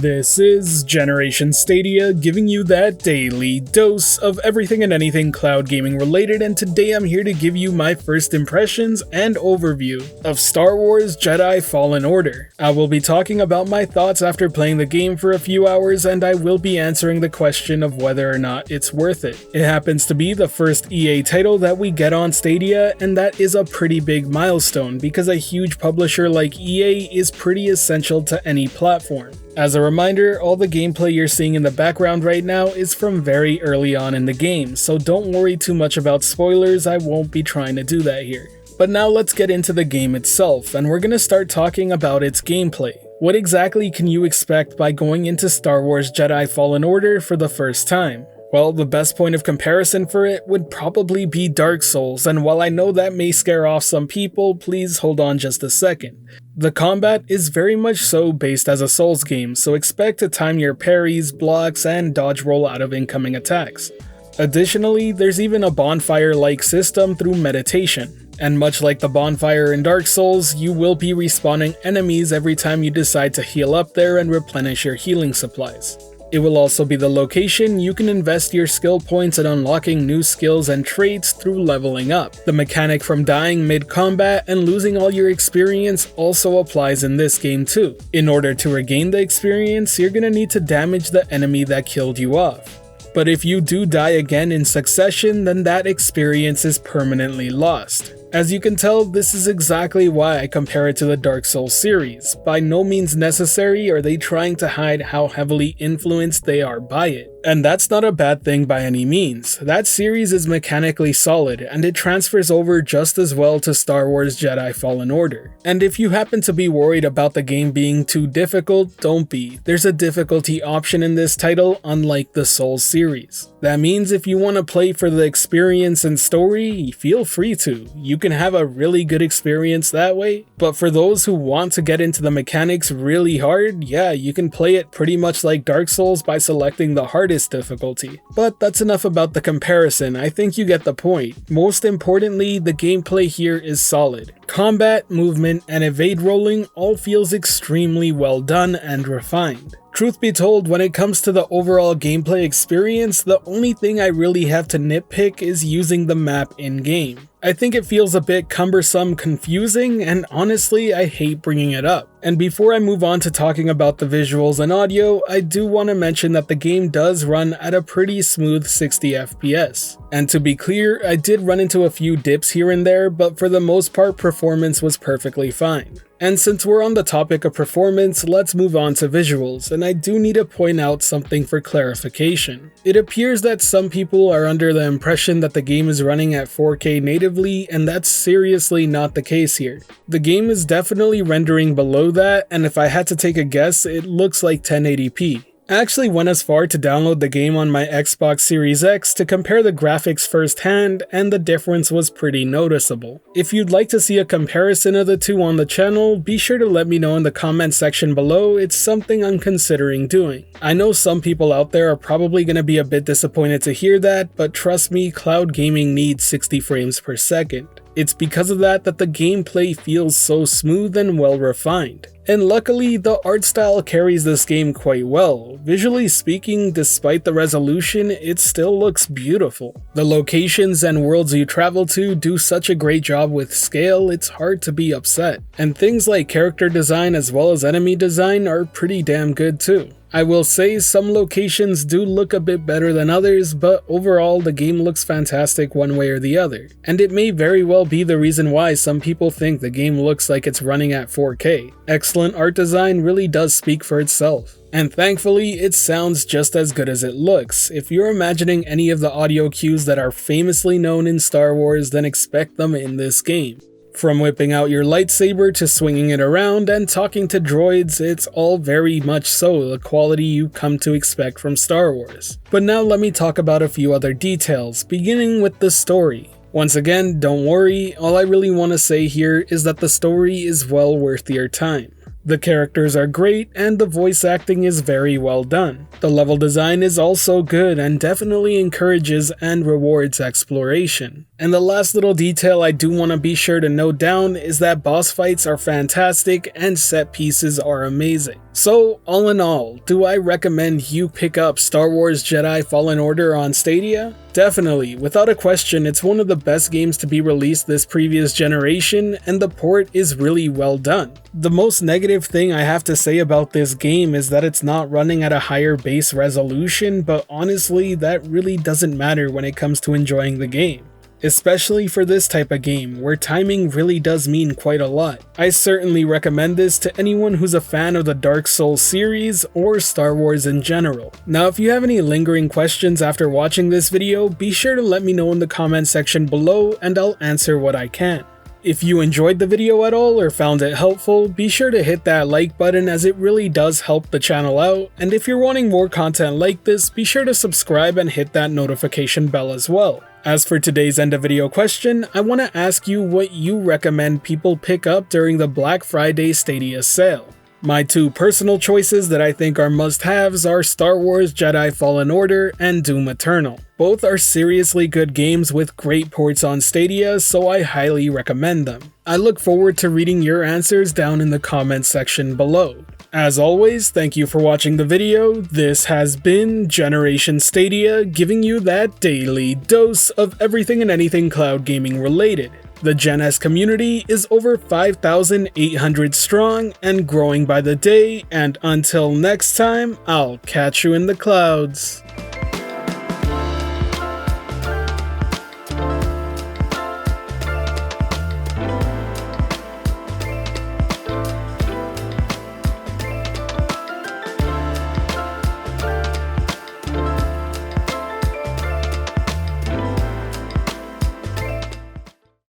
This is Generation Stadia, giving you that daily dose of everything and anything cloud gaming related, and today I'm here to give you my first impressions and overview of Star Wars Jedi Fallen Order. I will be talking about my thoughts after playing the game for a few hours, and I will be answering the question of whether or not it's worth it. It happens to be the first EA title that we get on Stadia, and that is a pretty big milestone because a huge publisher like EA is pretty essential to any platform. As a reminder, all the gameplay you're seeing in the background right now is from very early on in the game, so don't worry too much about spoilers, I won't be trying to do that here. But now let's get into the game itself, and we're gonna start talking about its gameplay. What exactly can you expect by going into Star Wars Jedi Fallen Order for the first time? Well, the best point of comparison for it would probably be Dark Souls, and while I know that may scare off some people, please hold on just a second. The combat is very much so based as a Souls game, so expect to time your parries, blocks, and dodge roll out of incoming attacks. Additionally, there's even a bonfire-like system through meditation. And much like the bonfire in Dark Souls, you will be respawning enemies every time you decide to heal up there and replenish your healing supplies. It will also be the location you can invest your skill points in unlocking new skills and traits through leveling up. The mechanic from dying mid-combat and losing all your experience also applies in this game too. In order to regain the experience, you're gonna need to damage the enemy that killed you off. But if you do die again in succession, then that experience is permanently lost. As you can tell, this is exactly why I compare it to the Dark Souls series. By no means necessary are they trying to hide how heavily influenced they are by it. And that's not a bad thing by any means. That series is mechanically solid, and it transfers over just as well to Star Wars Jedi Fallen Order. And if you happen to be worried about the game being too difficult, don't be. There's a difficulty option in this title, unlike the Souls series. That means if you want to play for the experience and story, feel free to. You can have a really good experience that way, but for those who want to get into the mechanics really hard, yeah, you can play it pretty much like Dark Souls by selecting the hardest difficulty. But that's enough about the comparison, I think you get the point. Most importantly, the gameplay here is solid. Combat, movement, and evade rolling all feels extremely well done and refined. Truth be told, when it comes to the overall gameplay experience, the only thing I really have to nitpick is using the map in-game. I think it feels a bit cumbersome, confusing, and honestly, I hate bringing it up. And before I move on to talking about the visuals and audio, I do want to mention that the game does run at a pretty smooth 60 FPS. And to be clear, I did run into a few dips here and there, but for the most part, performance was perfectly fine. And since we're on the topic of performance, let's move on to visuals, and I do need to point out something for clarification. It appears that some people are under the impression that the game is running at 4K natively, and that's seriously not the case here. The game is definitely rendering below that, and if I had to take a guess, it looks like 1080p. I actually went as far to download the game on my Xbox Series X to compare the graphics firsthand, and the difference was pretty noticeable. If you'd like to see a comparison of the two on the channel, be sure to let me know in the comment section below. It's something I'm considering doing. I know some people out there are probably going to be a bit disappointed to hear that, but trust me, cloud gaming needs 60 frames per second. It's because of that the gameplay feels so smooth and well refined. And luckily, the art style carries this game quite well. Visually speaking, despite the resolution, it still looks beautiful. The locations and worlds you travel to do such a great job with scale, it's hard to be upset. And things like character design as well as enemy design are pretty damn good too. I will say some locations do look a bit better than others, but overall the game looks fantastic one way or the other. And it may very well be the reason why some people think the game looks like it's running at 4K. Excellent art design really does speak for itself. And thankfully, it sounds just as good as it looks. If you're imagining any of the audio cues that are famously known in Star Wars, then expect them in this game. From whipping out your lightsaber to swinging it around and talking to droids, it's all very much so the quality you come to expect from Star Wars. But now let me talk about a few other details, beginning with the story. Once again, don't worry, all I really want to say here is that the story is well worth your time. The characters are great, and the voice acting is very well done. The level design is also good and definitely encourages and rewards exploration. And the last little detail I do want to be sure to note down is that boss fights are fantastic and set pieces are amazing. So, all in all, do I recommend you pick up Star Wars Jedi Fallen Order on Stadia? Definitely, without a question, it's one of the best games to be released this previous generation, and the port is really well done. The most negative thing I have to say about this game is that it's not running at a higher base resolution, but honestly, that really doesn't matter when it comes to enjoying the game. Especially for this type of game, where timing really does mean quite a lot. I certainly recommend this to anyone who's a fan of the Dark Souls series or Star Wars in general. Now, if you have any lingering questions after watching this video, be sure to let me know in the comment section below and I'll answer what I can. If you enjoyed the video at all or found it helpful, be sure to hit that like button as it really does help the channel out, and if you're wanting more content like this, be sure to subscribe and hit that notification bell as well. As for today's end of video question, I want to ask you what you recommend people pick up during the Black Friday Stadia sale. My two personal choices that I think are must-haves are Star Wars Jedi Fallen Order and Doom Eternal. Both are seriously good games with great ports on Stadia, so I highly recommend them. I look forward to reading your answers down in the comments section below. As always, thank you for watching the video. This has been Generation Stadia, giving you that daily dose of everything and anything cloud gaming related. The Gen S community is over 5,800 strong and growing by the day, and until next time, I'll catch you in the clouds.